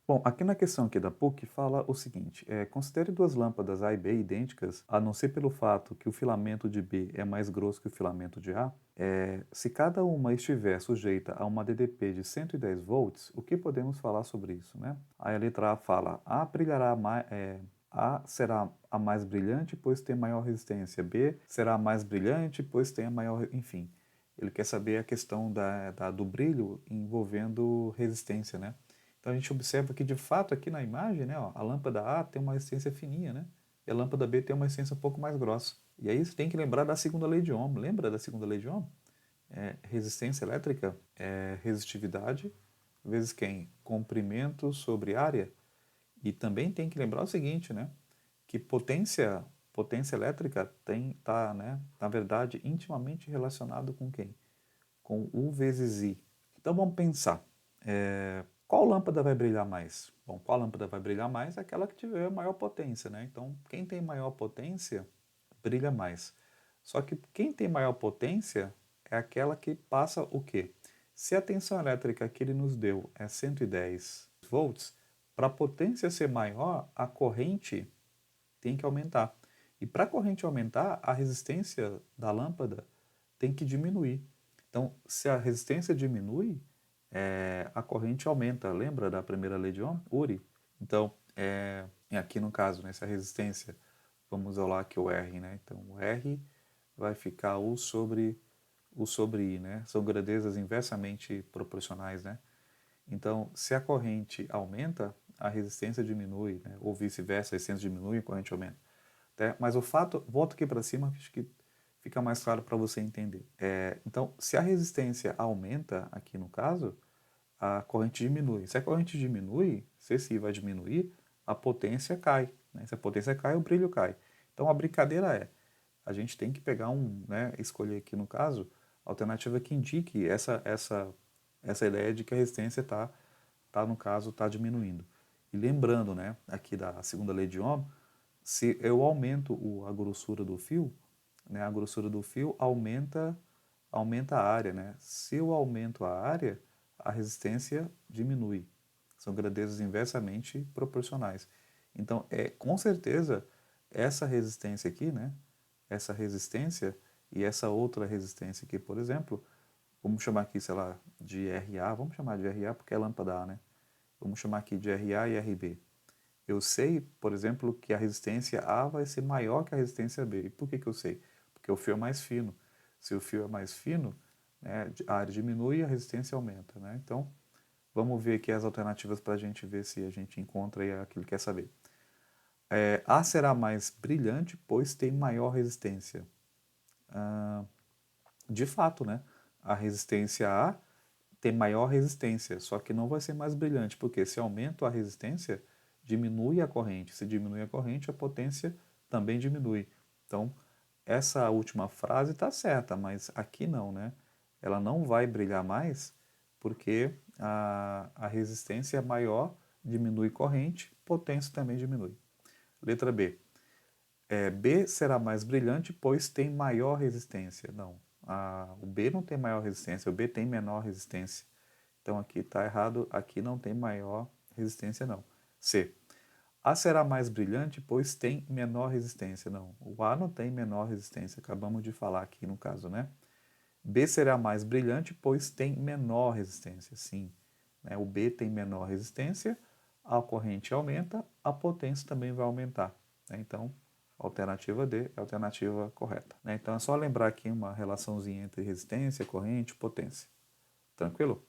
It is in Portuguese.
Bom, aqui na questão aqui da PUC fala o seguinte, considere duas lâmpadas A e B idênticas, a não ser pelo fato que o filamento de B é mais grosso que o filamento de A. Se cada uma estiver sujeita a uma DDP de 110 volts, o que podemos falar sobre isso, né? Aí a letra A fala, A brilhará mais, A será a mais brilhante, pois tem maior resistência. B será a mais brilhante, pois tem a maior, enfim. Ele quer saber a questão do brilho envolvendo resistência, né? Então a gente observa que de fato aqui na imagem, né, ó, a lâmpada A tem uma resistência fininha, né? E a lâmpada B tem uma resistência um pouco mais grossa. E aí você tem que lembrar da segunda lei de Ohm. Lembra da segunda lei de Ohm? Resistência elétrica é resistividade vezes quem? Comprimento sobre área. E também tem que lembrar o seguinte, né? Que potência elétrica tá, né, na verdade, intimamente relacionado com quem? Com U vezes I. Então vamos pensar. Qual lâmpada vai brilhar mais? Bom, qual lâmpada vai brilhar mais? Aquela que tiver maior potência, né? Então, quem tem maior potência brilha mais. Só que quem tem maior potência é aquela que passa o quê? Se a tensão elétrica que ele nos deu é 110 volts, para a potência ser maior, a corrente tem que aumentar. E para a corrente aumentar, a resistência da lâmpada tem que diminuir. Então, se a resistência diminui, a corrente aumenta. Lembra da primeira lei de Ohm? Uri. Então, aqui no caso, né, se a resistência, vamos isolar aqui o R, né? Então, o R vai ficar U sobre I, né? São grandezas inversamente proporcionais, né? Então, se a corrente aumenta, a resistência diminui, né? Ou vice-versa, a resistência diminui, a corrente aumenta. Mas o fato, volto aqui para cima, acho que fica mais claro para você entender. Então, se a resistência aumenta, aqui no caso, a corrente diminui. Se a corrente diminui, se esse I vai diminuir, a potência cai. Né? Se a potência cai, o brilho cai. Então, a brincadeira a gente tem que pegar né, escolher aqui no caso, a alternativa que indique essa ideia de que a resistência no caso, está diminuindo. E lembrando, né, aqui da segunda lei de Ohm, se eu aumento a grossura do fio, né, a grossura do fio aumenta a área, né? Se eu aumento a área, a resistência diminui. São grandezas inversamente proporcionais. Então, com certeza, essa resistência aqui, né? Essa resistência e essa outra resistência aqui, por exemplo, vamos chamar aqui, sei lá, de RA, vamos chamar de RA porque é lâmpada A, né? Vamos chamar aqui de RA e RB. Eu sei, por exemplo, que a resistência A vai ser maior que a resistência B. E por que eu sei? Porque o fio é mais fino. Se o fio é mais fino, né, a área diminui e a resistência aumenta. Né? Então, vamos ver aqui as alternativas para a gente ver se a gente encontra aí aquilo que quer saber. A será mais brilhante, pois tem maior resistência. De fato, né? A resistência A tem maior resistência, só que não vai ser mais brilhante, porque se aumenta a resistência, diminui a corrente. Se diminui a corrente, a potência também diminui. Então, essa última frase está certa, mas aqui não, né? Ela não vai brilhar mais porque a resistência é maior, diminui corrente, potência também diminui. Letra B. B será mais brilhante, pois tem maior resistência. Não, o B não tem maior resistência, o B tem menor resistência. Então aqui está errado, aqui não tem maior resistência não. C. A será mais brilhante, pois tem menor resistência. Não, o A não tem menor resistência, acabamos de falar aqui no caso, né? B será mais brilhante, pois tem menor resistência. Sim, né? O B tem menor resistência, a corrente aumenta, a potência também vai aumentar. Né? Então, a alternativa D é a alternativa correta. Né? Então, é só lembrar aqui uma relaçãozinha entre resistência, corrente e potência. Tranquilo?